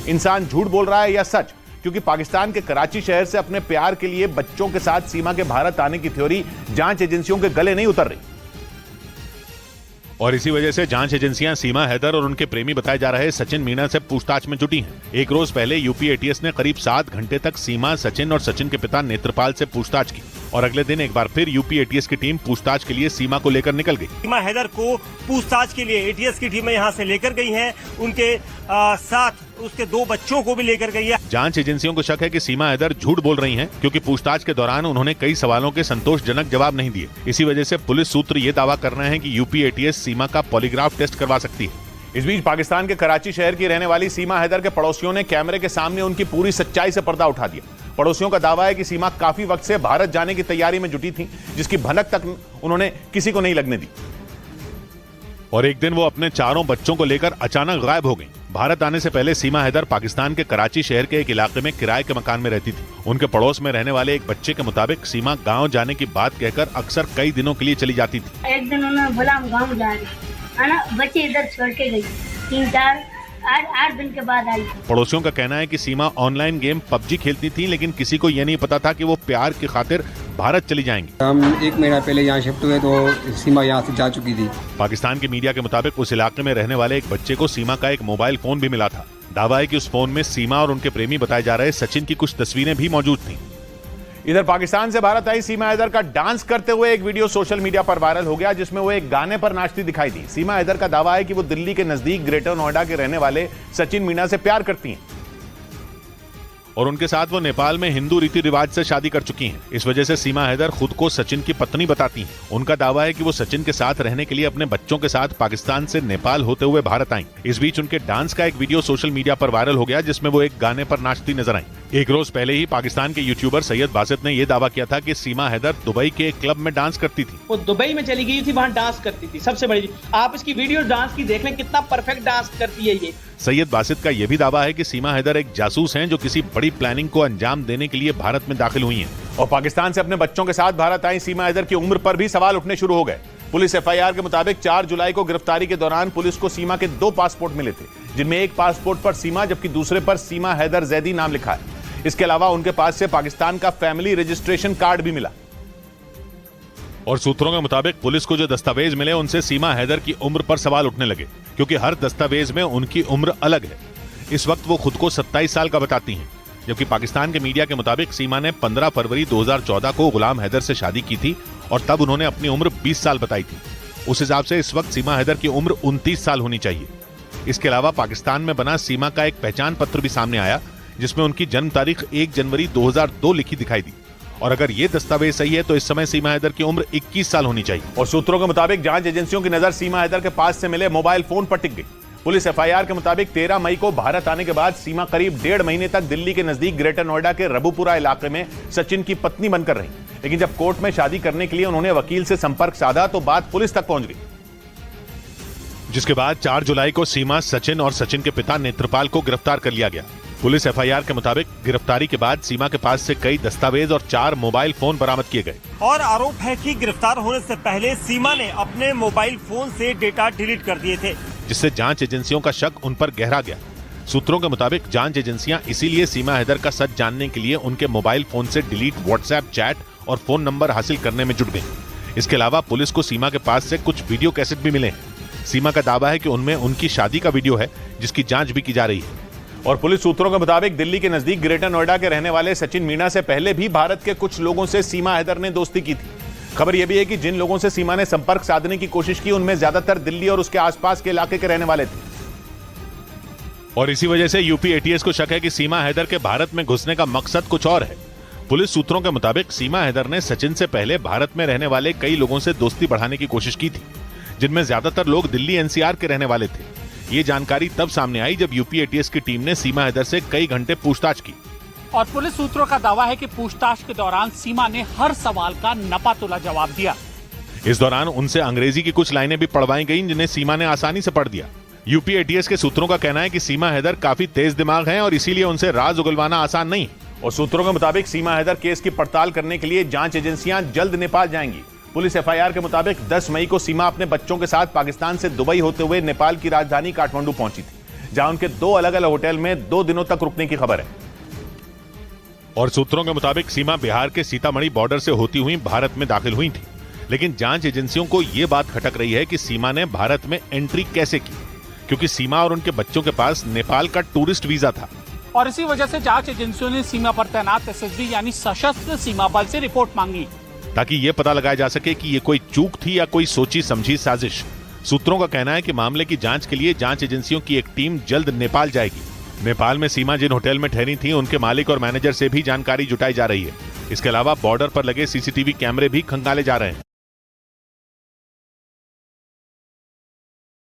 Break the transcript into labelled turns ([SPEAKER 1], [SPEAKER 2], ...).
[SPEAKER 1] इंसान झूठ बोल रहा है या सच, क्योंकि पाकिस्तान के कराची शहर से अपने प्यार के लिए बच्चों के साथ सीमा के भारत आने की थ्योरी जांच एजेंसियों के गले नहीं उतर रही। और इसी वजह से जांच एजेंसियां सीमा हैदर और उनके प्रेमी बताए जा रहे सचिन मीणा से पूछताछ में जुटी हैं। एक रोज पहले यूपी एटीएस ने करीब 7 घंटे तक सीमा, सचिन और सचिन के पिता नेत्रपाल से पूछताछ की और अगले दिन एक बार फिर यूपी एटीएस की टीम पूछताछ के लिए सीमा को लेकर निकल गई।
[SPEAKER 2] सीमा हैदर को पूछताछ के लिए एटीएस की टीमें यहां से लेकर गई हैं। उनके साथ उसके 2 बच्चों को भी लेकर गई है।
[SPEAKER 1] जांच एजेंसियों को शक है कि सीमा हैदर झूठ बोल रही हैं, क्योंकि पूछताछ के दौरान उन्होंने कई सवालों के संतोषजनक जवाब नहीं दिए। इसी वजह से पुलिस सूत्र ये दावा कर रहे हैं कि यूपी एटीएस सीमा का पॉलीग्राफ टेस्ट करवा सकती है। इस बीच पाकिस्तान के कराची शहर की रहने वाली सीमा हैदर के पड़ोसियों ने कैमरे के सामने उनकी पूरी सच्चाई से पर्दा उठा दिया। पड़ोसियों का दावा है कि सीमा काफी वक्त से भारत जाने की तैयारी में जुटी थी, जिसकी भनक तक उन्होंने किसी को नहीं लगने दी। और एक दिन वो अपने 4 बच्चों को लेकर अचानक गायब हो गई। भारत आने से पहले सीमा हैदर पाकिस्तान के कराची शहर के एक इलाके में किराए के मकान में रहती थी। उनके पड़ोस में रहने वाले एक बच्चे के मुताबिक सीमा गांव जाने की बात कहकर अक्सर कई दिनों के लिए चली जाती थी।
[SPEAKER 3] एक दिन उन्होंने बोला हम गाँव जा रहे हैं, बच्चे इधर छोड़ के गई। 3-4-8 दिन के बाद आई।
[SPEAKER 1] पड़ोसियों का कहना है कि सीमा ऑनलाइन गेम पबजी खेलती थी, लेकिन किसी को यह नहीं पता था कि वो प्यार की खातिर भारत चली जाएंगी।
[SPEAKER 4] हम 1 महीना पहले यहाँ शिफ्ट हुए तो सीमा यहाँ से जा चुकी थी।
[SPEAKER 1] पाकिस्तान की मीडिया के मुताबिक उस इलाके में रहने वाले एक बच्चे को सीमा का एक मोबाइल फोन भी मिला था। दावा है कि उस फोन में सीमा और उनके प्रेमी बताए जा रहे सचिन की कुछ तस्वीरें भी मौजूद थीं। इधर पाकिस्तान से भारत आई सीमा हैदर का डांस करते हुए एक वीडियो सोशल मीडिया पर वायरल हो गया, जिसमें वो एक गाने पर नाचती दिखाई दी। सीमा हैदर का दावा है कि वो दिल्ली के नजदीक ग्रेटर नोएडा के रहने वाले सचिन मीणा से प्यार करती हैं और उनके साथ वो नेपाल में हिंदू रीति रिवाज से शादी कर चुकी हैं। इस वजह से सीमा हैदर खुद को सचिन की पत्नी बताती हैं। उनका दावा है कि वो सचिन के साथ रहने के लिए अपने बच्चों के साथ पाकिस्तान से नेपाल होते हुए भारत आईं। इस बीच उनके डांस का एक वीडियो सोशल मीडिया पर वायरल हो गया, जिसमें वो एक गाने पर नाचती नजर आईं। एक रोज पहले ही पाकिस्तान के यूट्यूबर सैयद बासित ने यह दावा किया था कि सीमा हैदर दुबई के एक क्लब में डांस करती थी।
[SPEAKER 5] वो दुबई में चली गई थी, वहाँ डांस करती थी। सबसे बड़ी आप इसकी वीडियो डांस की देख लें, कितना परफेक्ट डांस करती है ये।
[SPEAKER 1] सैयद बासित का यह भी दावा है कि सीमा हैदर एक जासूस हैं, जो किसी बड़ी प्लानिंग को अंजाम देने के लिए भारत में दाखिल हुई हैं। और पाकिस्तान से अपने बच्चों के साथ भारत आई सीमा हैदर की उम्र पर भी सवाल उठने शुरू हो गए। पुलिस एफआईआर के मुताबिक 4 जुलाई को गिरफ्तारी के दौरान पुलिस को सीमा के 2 पासपोर्ट मिले थे, जिनमें एक पासपोर्ट पर सीमा जबकि दूसरे पर सीमा हैदर जैदी नाम लिखा है। इसके अलावा उनके पास से पाकिस्तान का फैमिली रजिस्ट्रेशन कार्ड भी मिला। और सूत्रों के मुताबिक पुलिस को जो दस्तावेज मिले उनसे सीमा हैदर की उम्र पर सवाल उठने लगे, क्योंकि हर दस्तावेज में उनकी उम्र अलग है। इस वक्त वो खुद को 27 साल का बताती हैं, जबकि पाकिस्तान के मीडिया के मुताबिक सीमा ने 15 फरवरी 2014 को गुलाम हैदर से शादी की थी और तब उन्होंने अपनी उम्र 20 साल बताई थी। उस हिसाब से इस वक्त सीमा हैदर की उम्र 29 साल होनी चाहिए। इसके अलावा पाकिस्तान में बना सीमा का एक पहचान पत्र भी सामने आया, जिसमें उनकी जन्म तारीख 1 जनवरी 2002 लिखी दिखाई दी। और अगर ये दस्तावेज सही है तो इस समय सीमा हैदर की उम्र 21 साल होनी चाहिए। और सूत्रों के मुताबिक जांच एजेंसियों की नजर सीमा हैदर के पास से मिले मोबाइल फोन पर टिक गई। पुलिस एफआईआर के मुताबिक 13 मई को भारत आने के बाद सीमा करीब 1.5 महीने तक दिल्ली के नजदीक ग्रेटर नोएडा के रबुपुरा इलाके में सचिन की पत्नी बनकर रही, लेकिन जब कोर्ट में शादी करने के लिए उन्होंने वकील से संपर्क साधा तो बात पुलिस तक पहुंच गई, जिसके बाद 4 जुलाई को सीमा, सचिन और सचिन के पिता नेत्रपाल को गिरफ्तार कर लिया गया। पुलिस एफआईआर के मुताबिक गिरफ्तारी के बाद सीमा के पास से कई दस्तावेज और 4 मोबाइल फोन बरामद किए गए।
[SPEAKER 2] और आरोप है कि गिरफ्तार होने से पहले सीमा ने अपने मोबाइल फोन से डेटा डिलीट कर दिए थे,
[SPEAKER 1] जिससे जांच एजेंसियों का शक उन पर गहरा गया। सूत्रों के मुताबिक जांच एजेंसियां इसीलिए सीमा हैदर का सच जानने के लिए उनके मोबाइल फोन से डिलीट व्हाट्सएप चैट और फोन नंबर हासिल करने में जुट गई। इसके अलावा पुलिस को सीमा के पास से कुछ वीडियो कैसेट भी मिले हैं। सीमा का दावा है कि उनमें उनकी शादी का वीडियो है, जिसकी जांच भी की जा रही है। और पुलिस सूत्रों के मुताबिक दिल्ली के नजदीक ग्रेटर नोएडा के रहने वाले सचिन मीणा से पहले भी भारत के कुछ लोगों से सीमा हैदर ने दोस्ती की थी। खबर यह भी है कि जिन लोगों से सीमा ने संपर्क साधने की कोशिश की उनमें ज्यादातर दिल्ली और उसके आसपास के इलाके के रहने वाले थे। और इसी वजह से यूपी एटीएस को शक है कि सीमा हैदर के भारत में घुसने का मकसद कुछ और है। पुलिस सूत्रों के मुताबिक सीमा हैदर ने सचिन से पहले भारत में रहने वाले कई लोगों से दोस्ती बढ़ाने की कोशिश की थी, जिनमें ज्यादातर लोग दिल्ली एनसीआर के रहने वाले थे। ये जानकारी तब सामने आई जब यूपी एटीएस की टीम ने सीमा हैदर से कई घंटे पूछताछ की।
[SPEAKER 6] और पुलिस सूत्रों का दावा है कि पूछताछ के दौरान सीमा ने हर सवाल का नपातुला जवाब दिया।
[SPEAKER 1] इस दौरान उनसे अंग्रेजी की कुछ लाइनें भी पढ़वाई गईं, जिन्हें सीमा ने आसानी से पढ़ दिया। यूपी एटीएस के सूत्रों का कहना है कि सीमा हैदर काफी तेज दिमाग हैं और इसीलिए उनसे राज उगलवाना आसान नहीं। और सूत्रों के मुताबिक सीमा हैदर केस की पड़ताल करने के लिए जांच एजेंसियां जल्द नेपाल जाएंगी। पुलिस एफआईआर के मुताबिक 10 मई को सीमा अपने बच्चों के साथ पाकिस्तान से दुबई होते हुए नेपाल की राजधानी काठमांडू पहुंची थी, जहां उनके 2 अलग अलग होटल में 2 दिनों तक रुकने की खबर है। और सूत्रों के मुताबिक सीमा बिहार के सीतामढ़ी बॉर्डर से होती हुई भारत में दाखिल हुई थी, लेकिन जांच एजेंसियों को यह बात खटक रही है कि सीमा ने भारत में एंट्री कैसे की, क्योंकि सीमा और उनके बच्चों के पास नेपाल का टूरिस्ट वीजा था।
[SPEAKER 6] और इसी वजह से जांच एजेंसियों ने सीमा पर तैनात एसएसबी यानी सशस्त्र सीमा बल से रिपोर्ट मांगी,
[SPEAKER 1] ताकि ये पता लगाया जा सके कि ये कोई चूक थी या कोई सोची समझी साजिश। सूत्रों का कहना है कि मामले की जांच के लिए जांच एजेंसियों की एक टीम जल्द नेपाल जाएगी। नेपाल में सीमा जिन होटल में ठहरी थी, उनके मालिक और मैनेजर से भी जानकारी जुटाई जा रही है। इसके अलावा बॉर्डर पर लगे सीसीटीवी कैमरे भी खंगाले जा रहे हैं।